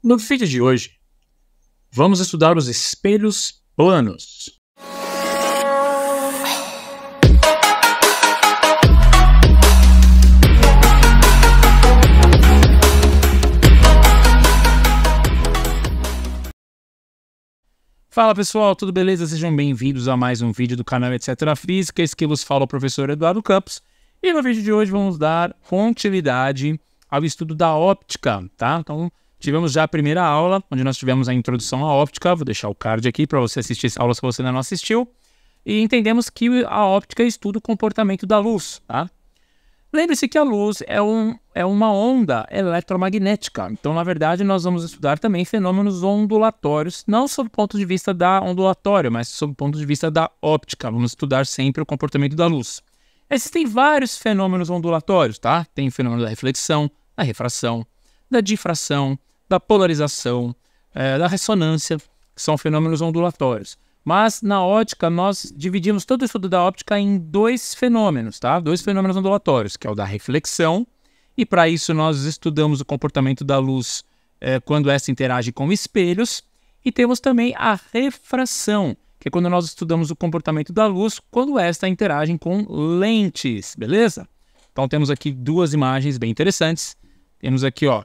No vídeo de hoje, vamos estudar os espelhos planos. Fala pessoal, tudo beleza? Sejam bem-vindos a mais um vídeo do canal Etc. Física. Esse que vos fala o professor Eduardo Campos. E no vídeo de hoje vamos dar continuidade ao estudo da óptica, tá? Então, tivemos já a primeira aula, onde nós tivemos a introdução à óptica. Vou deixar o card aqui para você assistir essa aula se você ainda não assistiu. E entendemos que a óptica estuda o comportamento da luz, tá? Lembre-se que a luz é uma onda eletromagnética. Então, na verdade, nós vamos estudar também fenômenos ondulatórios, não sob o ponto de vista da ondulatória, mas sob o ponto de vista da óptica. Vamos estudar sempre o comportamento da luz. Existem vários fenômenos ondulatórios, tá? Tem o fenômeno da reflexão, da refração, da difração, da polarização, da ressonância, que são fenômenos ondulatórios. Mas na óptica nós dividimos todo o estudo da óptica em dois fenômenos, tá? Dois fenômenos ondulatórios, que é o da reflexão, e para isso nós estudamos o comportamento da luz quando essa interage com espelhos, e temos também a refração, que é quando nós estudamos o comportamento da luz quando esta interage com lentes, beleza? Então temos aqui duas imagens bem interessantes. Temos aqui, ó,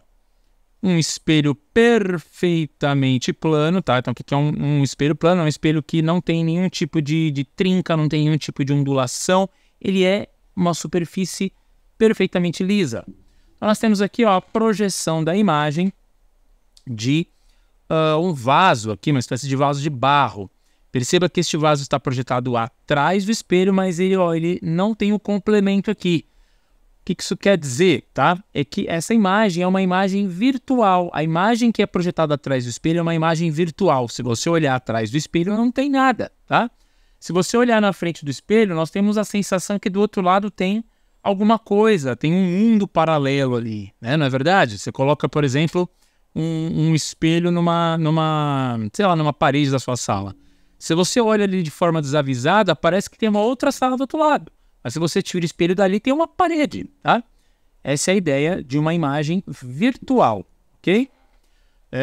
um espelho perfeitamente plano, tá? Então, o que é um espelho plano? É um espelho que não tem nenhum tipo de trinca, não tem nenhum tipo de ondulação. Ele é uma superfície perfeitamente lisa. Então, nós temos aqui, ó, a projeção da imagem de um vaso aqui, uma espécie de vaso de barro. Perceba que este vaso está projetado atrás do espelho, mas ele não tem o complemento aqui. O que isso quer dizer, tá? É que essa imagem é uma imagem virtual. A imagem que é projetada atrás do espelho é uma imagem virtual. Se você olhar atrás do espelho, não tem nada, tá? Se você olhar na frente do espelho, nós temos a sensação que do outro lado tem alguma coisa, tem um mundo paralelo ali, né? Não é verdade? Você coloca, por exemplo, um espelho sei lá, numa parede da sua sala. Se você olha ali de forma desavisada, parece que tem uma outra sala do outro lado. Mas se você tira o espelho dali, tem uma parede, tá? Essa é a ideia de uma imagem virtual, ok?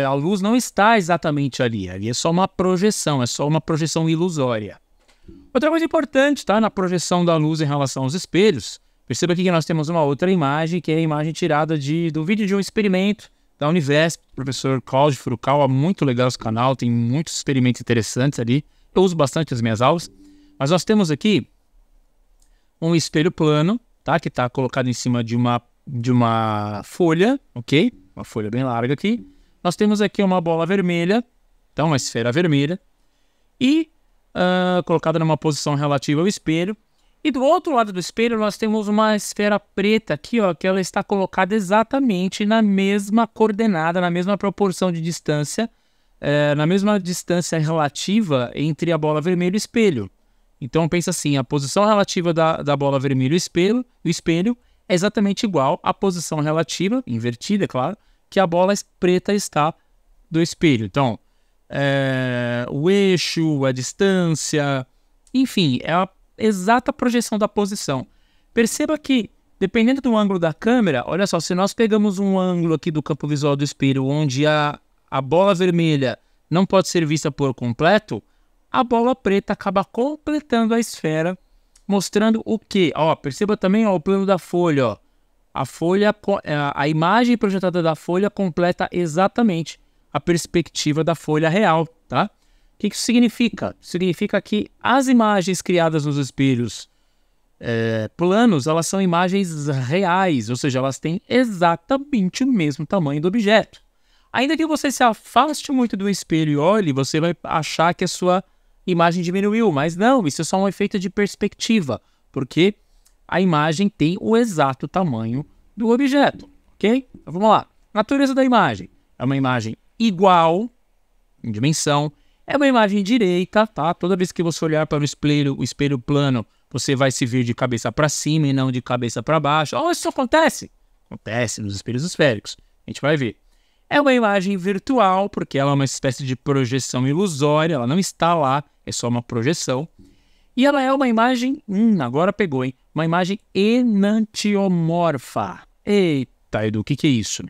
A luz não está exatamente ali. Ali é só uma projeção, é só uma projeção ilusória. Outra coisa importante, tá? Na projeção da luz em relação aos espelhos, perceba aqui que nós temos uma outra imagem, que é a imagem tirada do vídeo de um experimento da Univesp, do professor Cláudio Furukawa. Muito legal esse canal, tem muitos experimentos interessantes ali. Eu uso bastante nas minhas aulas. Mas nós temos aqui um espelho plano, tá? Que está colocado em cima de uma folha, ok? Uma folha bem larga aqui. Nós temos aqui uma bola vermelha, então uma esfera vermelha, e colocada numa posição relativa ao espelho. E do outro lado do espelho nós temos uma esfera preta aqui, ó, que ela está colocada exatamente na mesma coordenada, na mesma proporção de distância, na mesma distância relativa entre a bola vermelha e o espelho. Então pensa assim, a posição relativa da bola vermelha e o espelho é exatamente igual à posição relativa, invertida, é claro, que a bola preta está do espelho. Então, o eixo, a distância, enfim, é a exata projeção da posição. Perceba que, dependendo do ângulo da câmera, olha só, se nós pegamos um ângulo aqui do campo visual do espelho onde a bola vermelha não pode ser vista por completo, a bola preta acaba completando a esfera, mostrando o quê? Ó, perceba também, ó, o plano da folha. Ó. A imagem projetada da folha completa exatamente a perspectiva da folha real, tá? O que isso significa? Significa que as imagens criadas nos espelhos planos, elas são imagens reais, ou seja, elas têm exatamente o mesmo tamanho do objeto. Ainda que você se afaste muito do espelho e olhe, você vai achar que a sua imagem diminuiu, mas não, isso é só um efeito de perspectiva, porque a imagem tem o exato tamanho do objeto, ok? Então vamos lá. Natureza da imagem. É uma imagem igual em dimensão, é uma imagem direita, tá? Toda vez que você olhar para o espelho plano, você vai se ver de cabeça para cima e não de cabeça para baixo. Oh, isso acontece? Acontece nos espelhos esféricos. A gente vai ver. É uma imagem virtual, porque ela é uma espécie de projeção ilusória, ela não está lá, é só uma projeção. E ela é uma imagem, agora pegou, hein? Uma imagem enantiomorfa. Eita, Edu, o que é isso?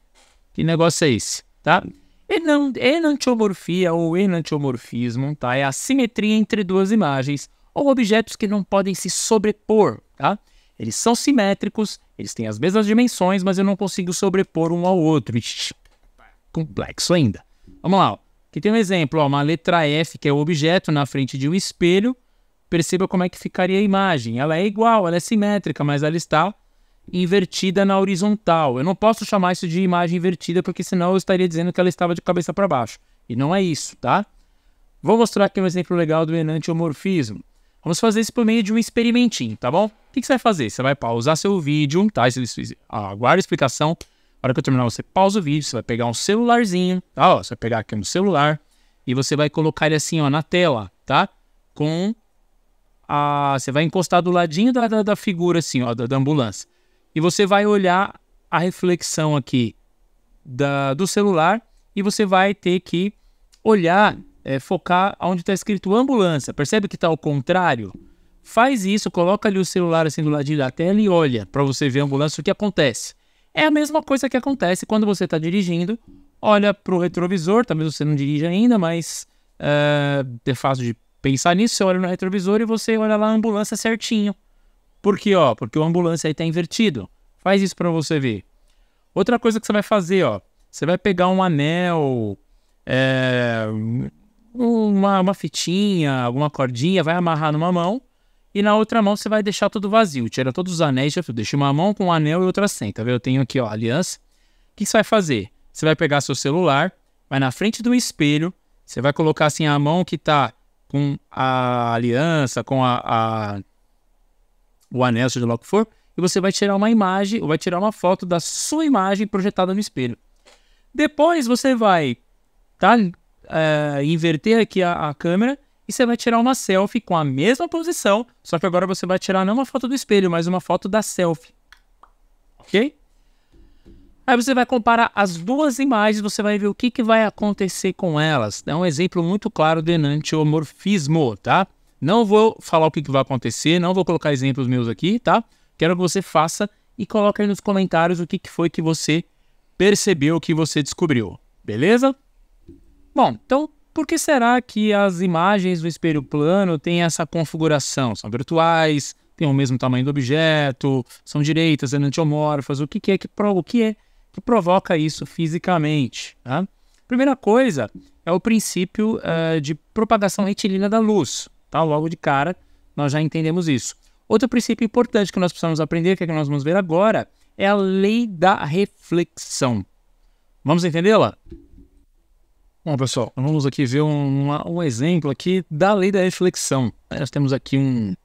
Que negócio é esse, tá? Enantiomorfia ou enantiomorfismo, tá? É a simetria entre duas imagens ou objetos que não podem se sobrepor, tá? Eles são simétricos, eles têm as mesmas dimensões, mas eu não consigo sobrepor um ao outro. Ixi, complexo ainda. Vamos lá, ó. Aqui tem um exemplo, ó, uma letra F, que é o objeto na frente de um espelho. Perceba como é que ficaria a imagem. Ela é igual, ela é simétrica, mas ela está invertida na horizontal. Eu não posso chamar isso de imagem invertida, porque senão eu estaria dizendo que ela estava de cabeça para baixo. E não é isso, tá? Vou mostrar aqui um exemplo legal do enantiomorfismo. Vamos fazer isso por meio de um experimentinho, tá bom? O que você vai fazer? Você vai pausar seu vídeo, tá? Aguarde a explicação. Na hora que eu terminar, você pausa o vídeo, você vai pegar um celularzinho, tá? Ó, você vai pegar aqui um celular e você vai colocar ele assim, ó, na tela, tá? Você vai encostar do ladinho da figura, assim, ó, da ambulância. E você vai olhar a reflexão aqui do celular e você vai ter que olhar, focar onde está escrito ambulância. Percebe que está ao contrário? Faz isso, coloca ali o celular assim do ladinho da tela e olha para você ver a ambulância, o que acontece. É a mesma coisa que acontece quando você está dirigindo, olha para o retrovisor, talvez você não dirija ainda, mas é fácil de pensar nisso, você olha no retrovisor e você olha lá a ambulância certinho. Por quê? Porque o ambulância aí está invertido. Faz isso para você ver. Outra coisa que você vai fazer, ó, você vai pegar um anel, uma fitinha, alguma cordinha, vai amarrar numa mão e na outra mão você vai deixar tudo vazio. Tira todos os anéis, deixa uma mão com um anel e outra sem, tá vendo? Eu tenho aqui, ó, a aliança. O que você vai fazer? Você vai pegar seu celular, vai na frente do espelho, você vai colocar assim a mão que tá com a aliança, com o anel, seja lá o que for, e você vai tirar uma imagem, ou vai tirar uma foto da sua imagem projetada no espelho. Depois você vai inverter aqui a câmera e você vai tirar uma selfie com a mesma posição, só que agora você vai tirar não uma foto do espelho, mas uma foto da selfie. Ok? Aí você vai comparar as duas imagens, você vai ver o que vai acontecer com elas. É um exemplo muito claro de enantiomorfismo, tá? Não vou falar o que vai acontecer, não vou colocar exemplos meus aqui, tá? Quero que você faça e coloque aí nos comentários o que foi que você percebeu, o que você descobriu. Beleza? Bom, então, por que será que as imagens do espelho plano têm essa configuração? São virtuais, têm o mesmo tamanho do objeto, são direitas, enantiomorfas, o que provoca isso fisicamente, tá? Primeira coisa é o princípio de propagação retilínea da luz, tá? Logo de cara, nós já entendemos isso. Outro princípio importante que nós precisamos aprender, que é que nós vamos ver agora, é a lei da reflexão. Vamos entendê-la? Bom, pessoal, vamos aqui ver um exemplo aqui da lei da reflexão. Nós temos aqui um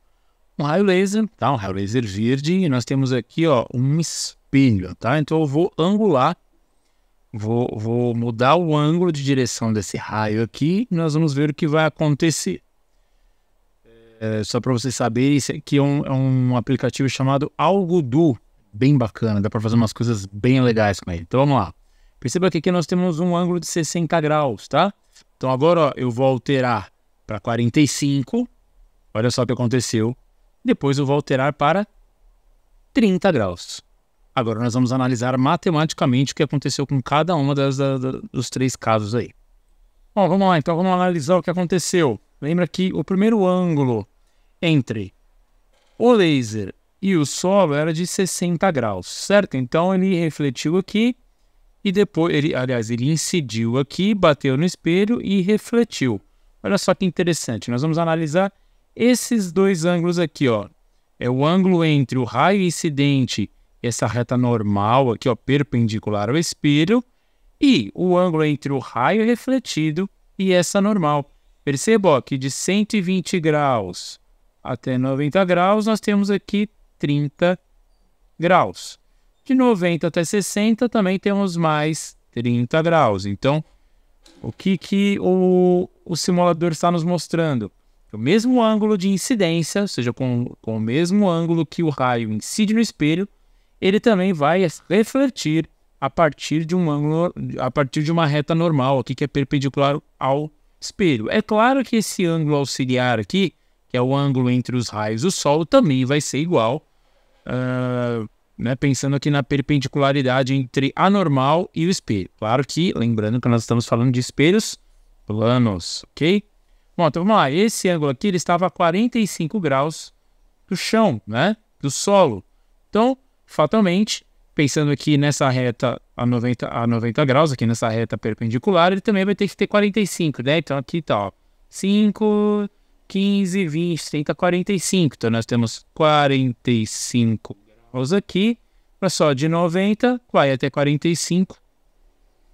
raio laser, tá? Um raio laser verde, e nós temos aqui, ó, um espelho, tá? Então eu vou angular, vou mudar o ângulo de direção desse raio aqui e nós vamos ver o que vai acontecer. Só para vocês saberem, esse aqui é um aplicativo chamado Algodo, bem bacana, dá para fazer umas coisas bem legais com ele. Então vamos lá. Perceba que aqui nós temos um ângulo de 60 graus, tá? Então agora, ó, eu vou alterar para 45, olha só o que aconteceu. Depois eu vou alterar para 30 graus. Agora nós vamos analisar matematicamente o que aconteceu com cada uma dos três casos aí. Bom, vamos lá, então vamos analisar o que aconteceu. Lembra que o primeiro ângulo entre o laser e o solo era de 60 graus, certo? Então ele refletiu aqui e depois, ele incidiu aqui, bateu no espelho e refletiu. Olha só que interessante, nós vamos analisar esses dois ângulos aqui, ó. É o ângulo entre o raio incidente e essa reta normal aqui, ó, perpendicular ao espelho, e o ângulo entre o raio refletido e essa normal. Perceba, ó, que de 120 graus até 90 graus, nós temos aqui 30 graus. De 90 até 60 também temos mais 30 graus. Então, o que o simulador está nos mostrando? O mesmo ângulo de incidência, ou seja, com o mesmo ângulo que o raio incide no espelho, ele também vai refletir a partir de um ângulo, a partir de uma reta normal aqui que é perpendicular ao espelho. É claro que esse ângulo auxiliar aqui, que é o ângulo entre os raios do Sol, também vai ser igual. né, pensando aqui na perpendicularidade entre a normal e o espelho. Claro que, lembrando que nós estamos falando de espelhos planos, ok? Bom, então vamos lá. Esse ângulo aqui ele estava a 45 graus do chão, né, do solo. Então, fatalmente, pensando aqui nessa reta a 90 graus, aqui nessa reta perpendicular, ele também vai ter que ter 45, né? Então aqui tá, ó, 5, 15, 20, 30, 45. Então nós temos 45 graus aqui, para só de 90, vai até 45.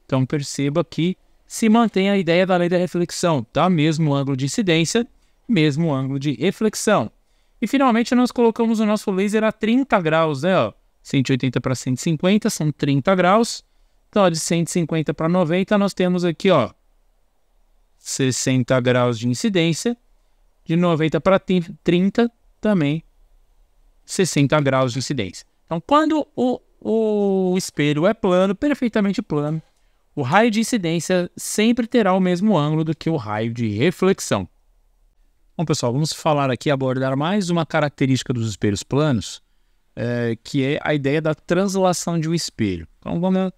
Então perceba que se mantém a ideia da lei da reflexão, tá? Mesmo ângulo de incidência, mesmo ângulo de reflexão. E finalmente nós colocamos o nosso laser a 30 graus, né? Ó, 180 para 150 são 30 graus. Então, ó, de 150 para 90 nós temos aqui, ó, 60 graus de incidência. De 90 para 30 também 60 graus de incidência. Então, quando o espelho é plano, perfeitamente plano, o raio de incidência sempre terá o mesmo ângulo do que o raio de reflexão. Bom, pessoal, vamos falar aqui, abordar mais uma característica dos espelhos planos, que é a ideia da translação de um espelho. Então, vamos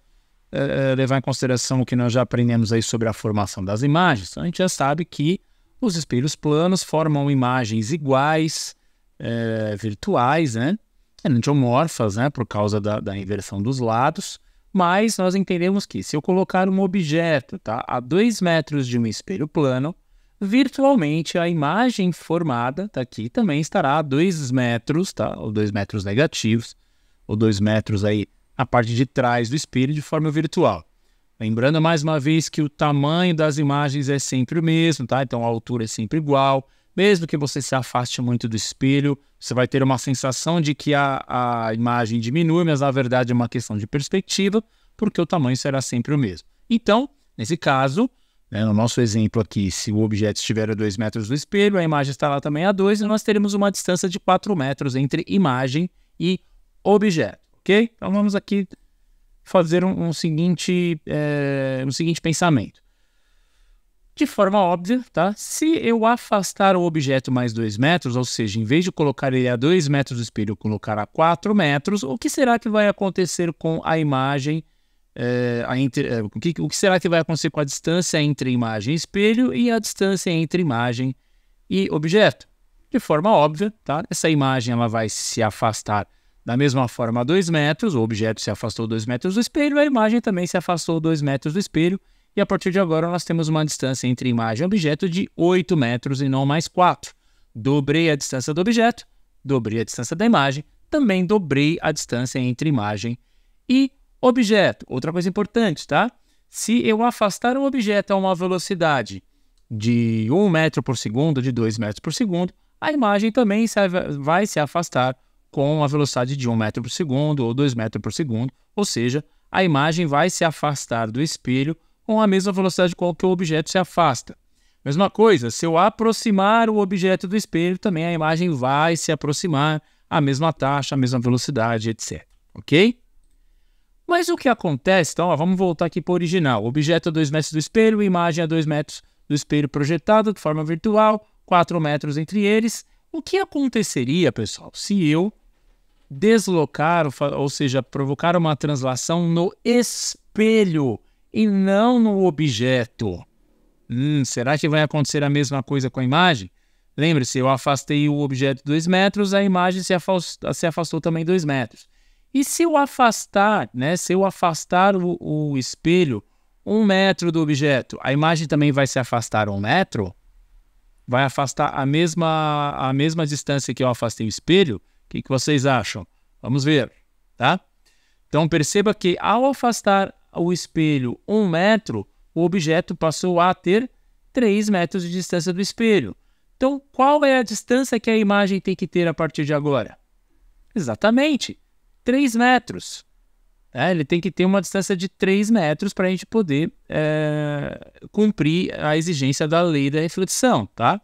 levar em consideração o que nós já aprendemos aí sobre a formação das imagens. Então, a gente já sabe que os espelhos planos formam imagens iguais, virtuais, né? Antiomorfas, né? Por causa da inversão dos lados. Mas nós entendemos que se eu colocar um objeto, tá, a 2 metros de um espelho plano, virtualmente a imagem formada daqui também estará a 2 metros, tá? Ou 2 metros negativos, ou 2 metros aí na parte de trás do espelho de forma virtual. Lembrando mais uma vez que o tamanho das imagens é sempre o mesmo, tá? Então a altura é sempre igual. Mesmo que você se afaste muito do espelho, você vai ter uma sensação de que a imagem diminui, mas na verdade é uma questão de perspectiva, porque o tamanho será sempre o mesmo. Então, nesse caso, né, no nosso exemplo aqui, se o objeto estiver a 2 metros do espelho, a imagem estará também a 2, e nós teremos uma distância de 4 metros entre imagem e objeto, ok? Então vamos aqui fazer um seguinte pensamento. De forma óbvia, tá? Se eu afastar o objeto mais 2 metros, ou seja, em vez de colocar ele a 2 metros do espelho, eu colocar a 4 metros, o que será que vai acontecer com a imagem? O que será que vai acontecer com a distância entre imagem e espelho e a distância entre imagem e objeto? De forma óbvia, tá? Essa imagem ela vai se afastar da mesma forma a 2 metros, o objeto se afastou 2 metros do espelho, a imagem também se afastou 2 metros do espelho, e a partir de agora nós temos uma distância entre imagem e objeto de 8 metros e não mais 4. Dobrei a distância do objeto, dobrei a distância da imagem, também dobrei a distância entre imagem e objeto. Outra coisa importante, tá? Se eu afastar um objeto a uma velocidade de 1 metro por segundo, de 2 metros por segundo, a imagem também vai se afastar com a velocidade de 1 metro por segundo ou 2 metros por segundo, ou seja, a imagem vai se afastar do espelho com a mesma velocidade com que o objeto se afasta. Mesma coisa, se eu aproximar o objeto do espelho, também a imagem vai se aproximar à mesma taxa, à mesma velocidade, etc. Ok? Mas o que acontece, então, vamos voltar aqui para o original. O objeto a 2 metros do espelho, a imagem a 2 metros do espelho projetado de forma virtual, 4 metros entre eles. O que aconteceria, pessoal, se eu deslocar, ou seja, provocar uma translação no espelho e não no objeto? Será que vai acontecer a mesma coisa com a imagem? Lembre-se, eu afastei o objeto 2 metros, a imagem se afastou também 2 metros. E se eu afastar, né, se eu afastar o espelho 1 metro do objeto, a imagem também vai se afastar 1 metro? Vai afastar a mesma distância que eu afastei o espelho? O que vocês acham? Vamos ver, tá? Então perceba que ao afastar o espelho 1 metro, o objeto passou a ter 3 metros de distância do espelho. Então, qual é a distância que a imagem tem que ter a partir de agora? Exatamente, 3 metros. Ele tem que ter uma distância de 3 metros para a gente poder cumprir a exigência da lei da reflexão, tá?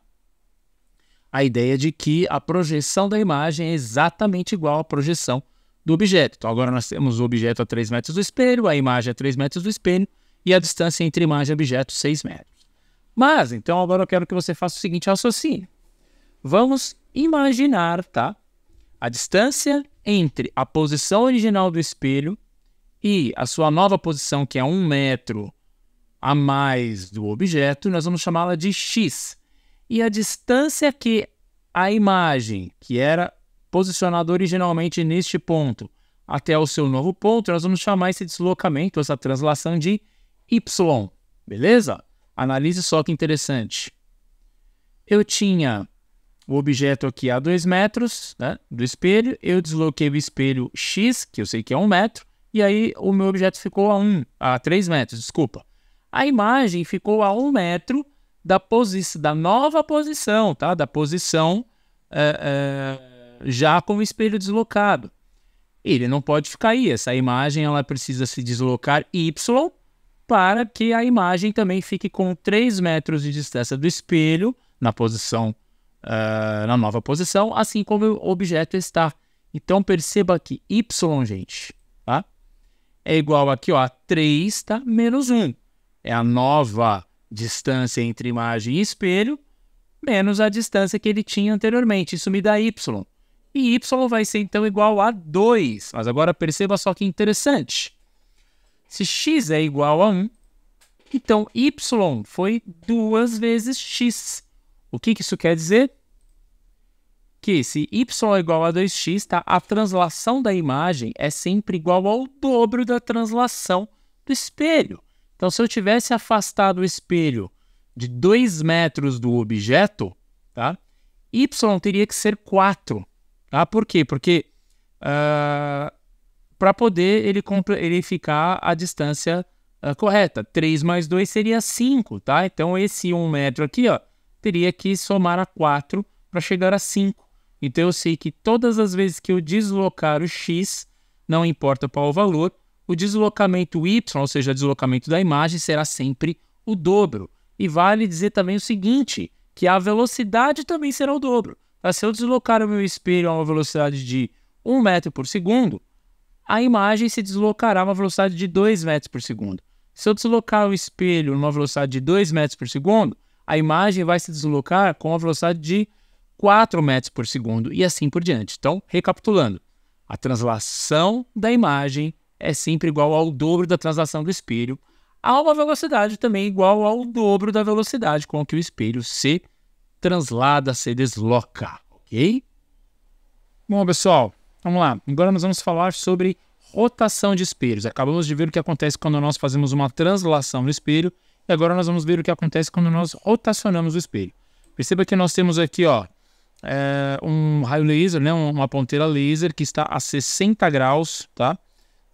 A ideia de que a projeção da imagem é exatamente igual à projeção do objeto. Então, agora nós temos o objeto a 3 metros do espelho, a imagem a 3 metros do espelho e a distância entre imagem e objeto 6 metros. Mas, então, agora eu quero que você faça o seguinte raciocínio. Vamos imaginar, tá? A distância entre a posição original do espelho e a sua nova posição, que é 1 metro a mais do objeto, nós vamos chamá-la de x. E a distância que a imagem, que era posicionada originalmente neste ponto, até o seu novo ponto, nós vamos chamar esse deslocamento, essa translação de y. Beleza? Analise só que interessante. Eu tinha o objeto aqui a 2 metros, né, do espelho, eu desloquei o espelho x, que eu sei que é 1 metro, e aí o meu objeto ficou a 3 metros, desculpa. A imagem ficou a 1 metro da nova posição, tá? Da posição já com o espelho deslocado. Ele não pode ficar aí, essa imagem ela precisa se deslocar y para que a imagem também fique com 3 metros de distância do espelho na posição, na nova posição, assim como o objeto está. Então perceba que y, gente, tá? É igual aqui, ó, a 3, tá? Menos 1. É a nova distância entre imagem e espelho, menos a distância que ele tinha anteriormente. Isso me dá y. E y vai ser, então, igual a 2. Mas agora perceba só que interessante. Se x é igual a 1, então y foi 2 vezes x. O que isso quer dizer? Que se y é igual a 2x, tá? A translação da imagem é sempre igual ao dobro da translação do espelho. Então, se eu tivesse afastado o espelho de 2 metros do objeto, tá? Y teria que ser 4. Tá? Por quê? Porque para poder ele ficar à distância correta. 3 mais 2 seria 5. Tá? Então, esse 1 metro aqui, ó, teria que somar a 4 para chegar a 5. Então, eu sei que todas as vezes que eu deslocar o x, não importa qual o valor, o deslocamento y, ou seja, o deslocamento da imagem, será sempre o dobro. E vale dizer também o seguinte, que a velocidade também será o dobro. Tá? Se eu deslocar o meu espelho a uma velocidade de 1 metro por segundo, a imagem se deslocará a uma velocidade de 2 metros por segundo. Se eu deslocar o espelho a uma velocidade de 2 metros por segundo, a imagem vai se deslocar com a velocidade de 4 metros por segundo e assim por diante. Então, recapitulando, a translação da imagem é sempre igual ao dobro da translação do espelho, a uma velocidade também igual ao dobro da velocidade com que o espelho se translada, se desloca, ok? Bom, pessoal, vamos lá. Agora nós vamos falar sobre rotação de espelhos. Acabamos de ver o que acontece quando nós fazemos uma translação no espelho e agora nós vamos ver o que acontece quando nós rotacionamos o espelho. Perceba que nós temos aqui, ó, um raio laser, né, uma ponteira laser que está a 60 graus, tá?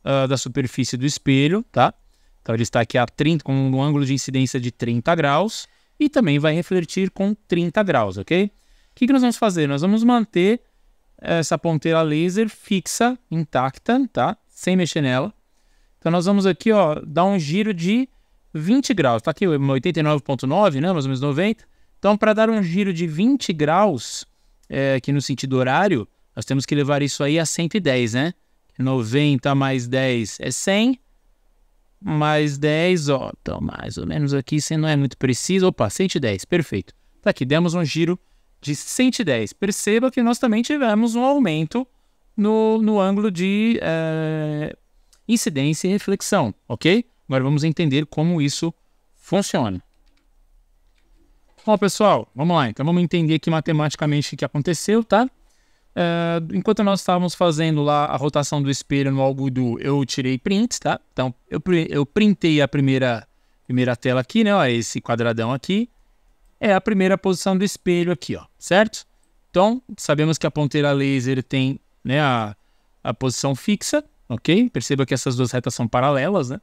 Da superfície do espelho, tá? Então ele está aqui a 30, com um ângulo de incidência de 30 graus e também vai refletir com 30 graus, ok? O que nós vamos fazer? Nós vamos manter essa ponteira laser fixa, intacta, tá? Sem mexer nela. Então nós vamos aqui, ó, dar um giro de 20 graus. Tá aqui 89,9, né? Mais ou menos 90. Então para dar um giro de 20 graus, aqui no sentido horário, nós temos que levar isso aí a 110, né? 90 mais 10 é 100, mais 10, ó, então mais ou menos aqui, se não é muito preciso, opa, 110, perfeito. Tá aqui, demos um giro de 110. Perceba que nós também tivemos um aumento no ângulo de incidência e reflexão, ok? Agora vamos entender como isso funciona. Bom, pessoal, vamos lá, então vamos entender aqui matematicamente o que aconteceu, tá? Enquanto nós estávamos fazendo lá a rotação do espelho no Algodo, eu tirei prints, tá? Então, eu printei a primeira tela aqui, né? Ó, esse quadradão aqui é a primeira posição do espelho aqui, ó, certo? Então, sabemos que a ponteira laser tem, né, a posição fixa, ok? Perceba que essas duas retas são paralelas, né?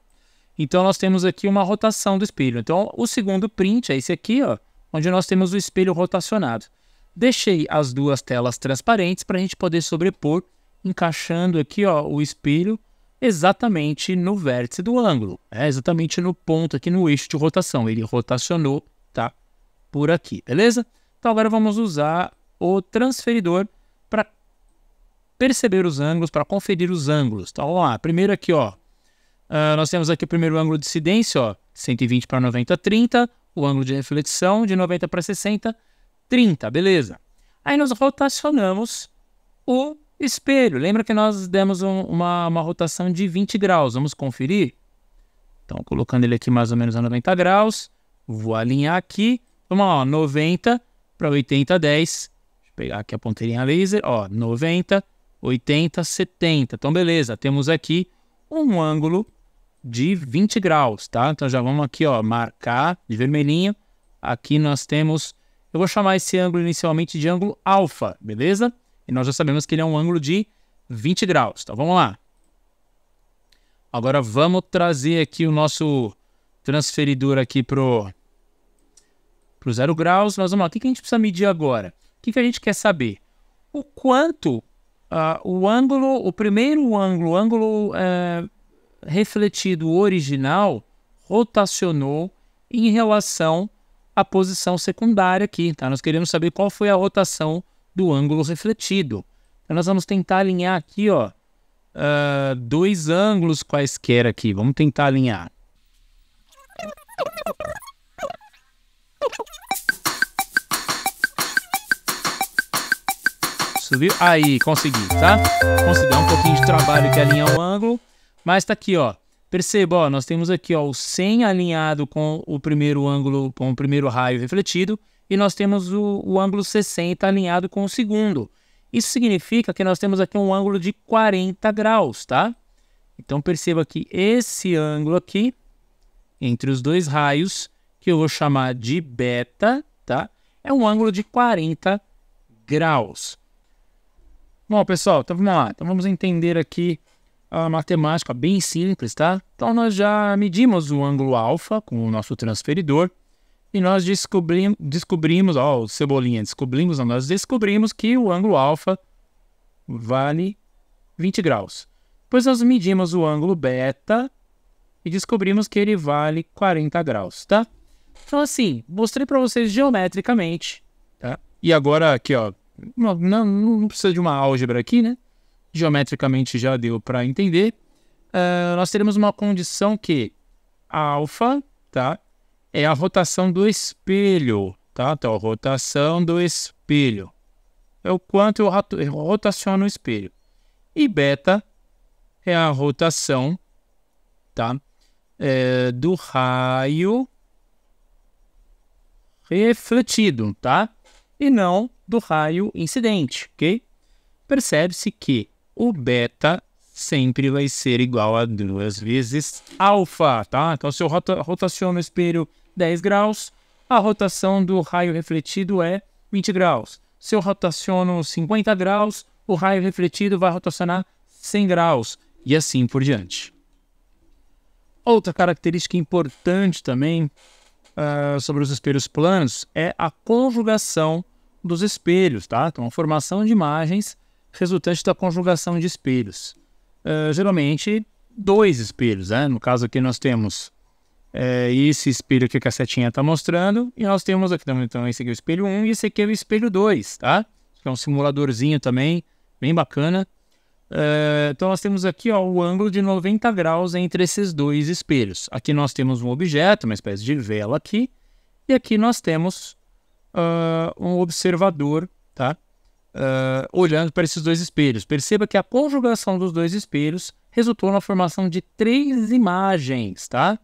Então, nós temos aqui uma rotação do espelho. Então, o segundo print é esse aqui, ó, onde nós temos o espelho rotacionado. Deixei as duas telas transparentes para a gente poder sobrepor, encaixando aqui, ó, o espelho exatamente no vértice do ângulo, exatamente no ponto aqui no eixo de rotação. Ele rotacionou, tá? Por aqui, beleza? Então agora vamos usar o transferidor para perceber os ângulos, para conferir os ângulos. Então vamos lá, primeiro aqui, ó, nós temos aqui o primeiro ângulo de incidência, ó, 120 para 90, 30, o ângulo de reflexão de 90 para 60, 30, beleza. Aí nós rotacionamos o Espelho, lembra que nós demos uma rotação de 20 graus, vamos conferir? Então, colocando ele aqui mais ou menos a 90 graus, vou alinhar aqui, vamos lá, ó, 90 para 80, 10, deixa eu pegar aqui a ponteirinha laser, ó, 90, 80, 70, então beleza, temos aqui um ângulo de 20 graus, tá? Então já vamos aqui, ó, marcar de vermelhinho, aqui nós temos, eu vou chamar esse ângulo inicialmente de ângulo alfa, beleza? E nós já sabemos que ele é um ângulo de 20 graus, então vamos lá. Agora vamos trazer aqui o nosso transferidor aqui pro 0 graus. Nós vamos lá. O que a gente precisa medir agora? O que a gente quer saber? O quanto o ângulo, o primeiro ângulo, o ângulo refletido original rotacionou em relação à posição secundária aqui, tá? Nós queremos saber qual foi a rotação do ângulo refletido. Então nós vamos tentar alinhar aqui, ó, dois ângulos quaisquer aqui. Vamos tentar alinhar. Subiu? Aí, consegui, tá? Consegui dar um pouquinho de trabalho que alinhar o ângulo, mas tá aqui, ó. Perceba, ó, nós temos aqui, ó, o 100 alinhado com o primeiro ângulo, com o primeiro raio refletido, e nós temos o ângulo 60 alinhado com o segundo. Isso significa que nós temos aqui um ângulo de 40 graus, tá? Então perceba que esse ângulo aqui, entre os dois raios, que eu vou chamar de beta, tá? É um ângulo de 40 graus. Bom, pessoal, então vamos lá. Então vamos entender aqui a matemática bem simples, tá? Então nós já medimos o ângulo alfa com o nosso transferidor e nós descobrimos, ó, o Cebolinha, nós descobrimos que o ângulo alfa vale 20 graus. Depois nós medimos o ângulo beta e descobrimos que ele vale 40 graus, tá? Então assim, mostrei para vocês geometricamente, tá? E agora aqui, ó, não precisa de uma álgebra aqui, né? Geometricamente já deu para entender. Nós teremos uma condição que alfa, tá? É a rotação do espelho, tá? Então, a rotação do espelho é o quanto eu rotaciono o espelho. E beta é a rotação, tá? Do raio refletido, tá? E não do raio incidente, ok? Percebe-se que o beta sempre vai ser igual a 2 vezes alfa, tá? Então, se eu rotaciono o espelho 10 graus, a rotação do raio refletido é 20 graus. Se eu rotaciono 50 graus, o raio refletido vai rotacionar 100 graus, e assim por diante. Outra característica importante também sobre os espelhos planos é a conjugação dos espelhos, tá? Então, a formação de imagens resultante da conjugação de espelhos. Geralmente, 2 espelhos, né? No caso aqui nós temos esse espelho aqui que a setinha está mostrando, e nós temos aqui também, então, esse aqui é o espelho 1 e esse aqui é o espelho 2, tá? Que é um simuladorzinho também, bem bacana. Então nós temos aqui, ó, o ângulo de 90 graus entre esses 2 espelhos. Aqui nós temos um objeto, uma espécie de vela aqui, e aqui nós temos um observador, tá? Olhando para esses 2 espelhos. Perceba que a conjugação dos 2 espelhos resultou na formação de 3 imagens, tá?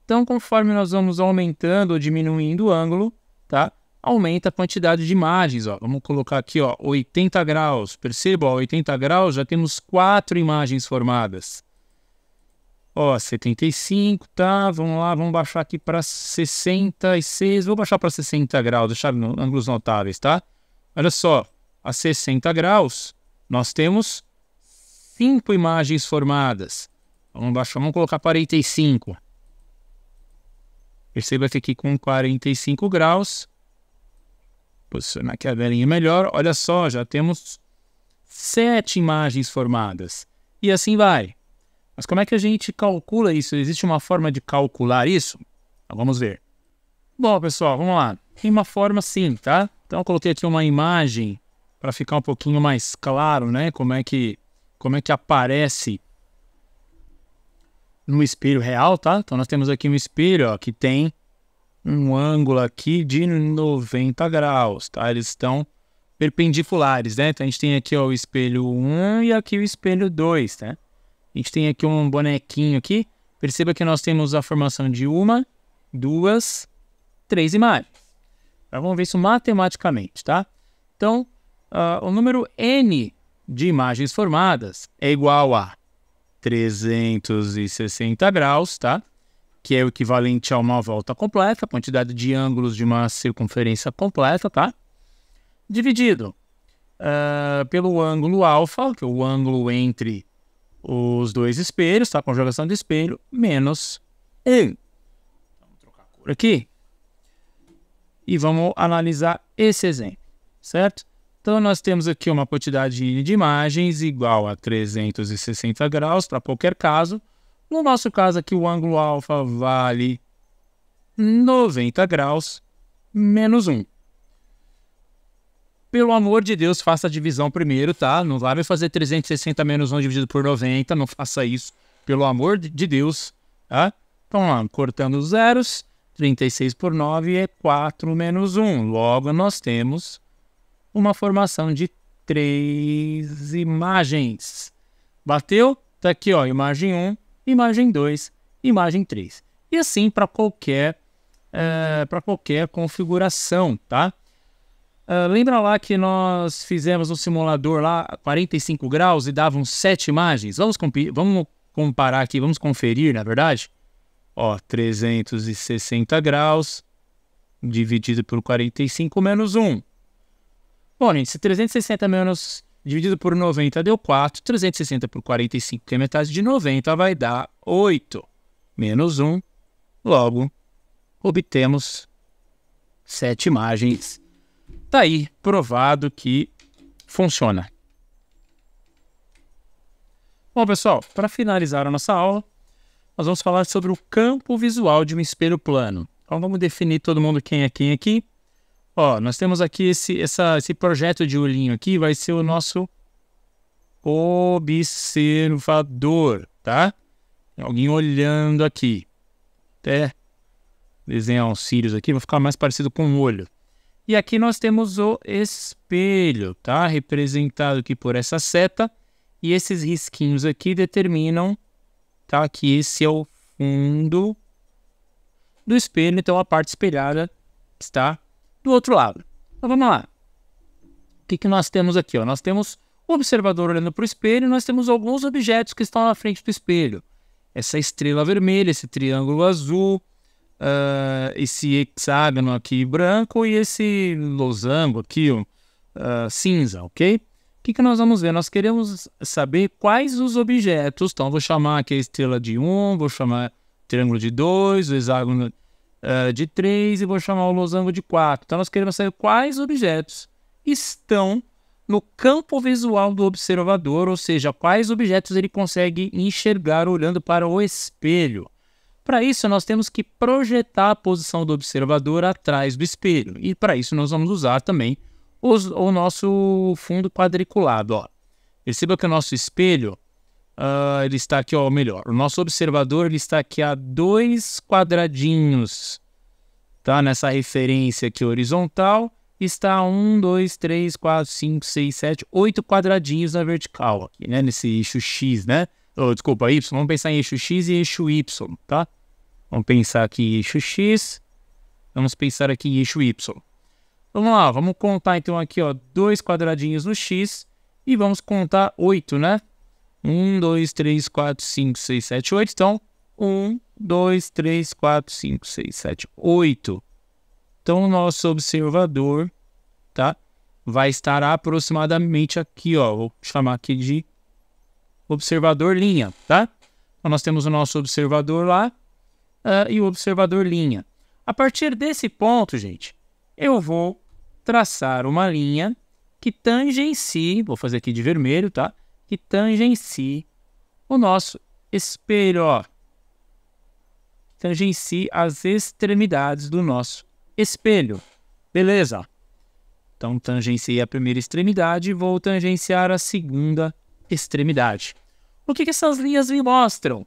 Então, conforme nós vamos aumentando ou diminuindo o ângulo, tá? Aumenta a quantidade de imagens, ó. Vamos colocar aqui, ó, 80 graus. Perceba, ó, 80 graus, já temos 4 imagens formadas. Ó, 75, tá? Vamos lá, vamos baixar aqui para 66. Vou baixar para 60 graus, deixar ângulos notáveis, tá? Olha só, a 60 graus, nós temos 5 imagens formadas. Vamos baixar, vamos colocar 45. Perceba que aqui com 45 graus, posicionar aqui a velinha melhor, olha só, já temos 7 imagens formadas. E assim vai. Mas como é que a gente calcula isso? Existe uma forma de calcular isso? Então, vamos ver. Bom, pessoal, vamos lá. Tem uma forma sim, tá? Então eu coloquei aqui uma imagem para ficar um pouquinho mais claro, né? Como é que aparece no espelho real, tá? Então nós temos aqui um espelho, ó, que tem um ângulo aqui de 90 graus, tá? Eles estão perpendiculares, né? Então a gente tem aqui ó, o espelho 1 e aqui o espelho 2, tá? A gente tem aqui um bonequinho aqui. Perceba que nós temos a formação de 1, 2, 3 imagens. Agora vamos ver isso matematicamente, tá? Então, o número n de imagens formadas é igual a 360 graus, tá? Que é o equivalente a uma volta completa, a quantidade de ângulos de uma circunferência completa, tá? Dividido pelo ângulo alfa, que é o ângulo entre os dois espelhos, tá? Conjugação de espelho, menos 1. Vamos trocar a cor aqui. E vamos analisar esse exemplo, certo? Então, nós temos aqui uma quantidade de imagens igual a 360 graus para qualquer caso. No nosso caso aqui, o ângulo alfa vale 90 graus menos 1. Pelo amor de Deus, faça a divisão primeiro, tá? Não vai fazer 360 menos 1 dividido por 90, não faça isso. Pelo amor de Deus, tá? Então, lá, cortando os zeros, 36 por 9 é 4 menos 1. Logo, nós temos uma formação de 3 imagens. Bateu? Tá aqui, ó, imagem 1, imagem 2, imagem 3. E assim para qualquer configuração, tá? Lembra lá que nós fizemos um simulador lá 45 graus e davam 7 imagens? Vamos comparar aqui, vamos conferir, na verdade? Ó, 360 graus dividido por 45 menos 1. Bom, gente, se 360 dividido por 90 deu 4, 360 por 45, que é metade de 90, vai dar 8. Menos 1, logo, obtemos 7 imagens. Tá aí, provado que funciona. Bom, pessoal, para finalizar a nossa aula, nós vamos falar sobre o campo visual de um espelho plano. Então, vamos definir todo mundo quem é quem aqui. Ó, nós temos aqui esse projeto de olhinho aqui, vai ser o nosso observador, tá? Tem alguém olhando aqui. Até desenhar uns cílios aqui, vai ficar mais parecido com um olho. E aqui nós temos o espelho, tá? Representado aqui por essa seta. E esses risquinhos aqui determinam, tá? Que esse é o fundo do espelho, então a parte espelhada está do outro lado. Então vamos lá. O que nós temos aqui? Ó? Nós temos o observador olhando para o espelho e nós temos alguns objetos que estão na frente do espelho. Essa estrela vermelha, esse triângulo azul, esse hexágono aqui branco e esse losango aqui cinza, ok? O que nós vamos ver? Nós queremos saber quais os objetos. Então, vou chamar aqui a estrela de 1, vou chamar o triângulo de 2, o hexágono de 3 e vou chamar o losango de 4. Então, nós queremos saber quais objetos estão no campo visual do observador, ou seja, quais objetos ele consegue enxergar olhando para o espelho. Para isso, nós temos que projetar a posição do observador atrás do espelho. E para isso, nós vamos usar também o nosso fundo quadriculado. Ó. Perceba que o nosso espelho, ele está aqui, ó, melhor. O nosso observador ele está aqui a 2 quadradinhos. Tá? Nessa referência aqui horizontal, está 1, 2, 3, 4, 5, 6, 7, 8 quadradinhos na vertical. Aqui, né? Nesse eixo X, né? Desculpa, Y. Vamos pensar em eixo X e eixo Y, tá? Vamos pensar aqui em eixo X. Vamos pensar aqui em eixo Y. Vamos lá, vamos contar então aqui, ó, 2 quadradinhos no X e vamos contar 8, né? 1, 2, 3, 4, 5, 6, 7, 8. Então, 1, 2, 3, 4, 5, 6, 7, 8. Então, o nosso observador, tá? Vai estar aproximadamente aqui, ó. Vou chamar aqui de observador linha, tá? Então, nós temos o nosso observador lá e o observador linha. A partir desse ponto, gente, eu vou traçar uma linha que tangencie, vou fazer aqui de vermelho, tá? Que tangencie o nosso espelho, ó. Tangencie as extremidades do nosso espelho. Beleza? Então, tangenciei a primeira extremidade e vou tangenciar a segunda extremidade. O que essas linhas me mostram?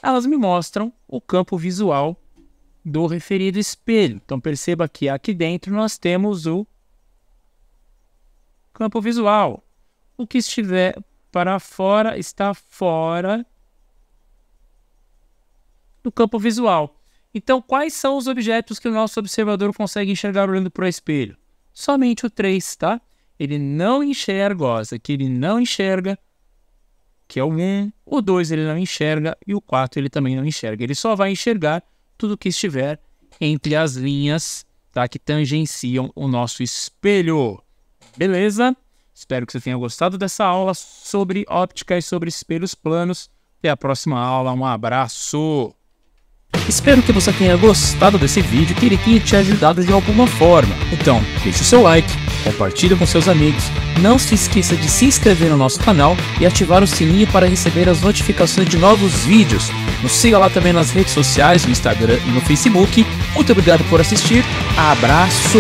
Elas me mostram o campo visual do referido espelho. Então, perceba que aqui dentro nós temos o campo visual. O que estiver para fora está fora do campo visual. Então, quais são os objetos que o nosso observador consegue enxergar olhando para o espelho? Somente o 3, tá? Ele não enxerga, ó, esse aqui ele não enxerga, que é o 1, o 2 ele não enxerga e o 4 ele também não enxerga. Ele só vai enxergar tudo que estiver entre as linhas, tá, que tangenciam o nosso espelho. Beleza? Espero que você tenha gostado dessa aula sobre óptica e sobre espelhos planos. Até a próxima aula. Um abraço! Espero que você tenha gostado desse vídeo, que ele tenha te ajudado de alguma forma. Então, deixe o seu like, compartilhe com seus amigos, não se esqueça de se inscrever no nosso canal e ativar o sininho para receber as notificações de novos vídeos. Nos siga lá também nas redes sociais, no Instagram e no Facebook. Muito obrigado por assistir. Abraço!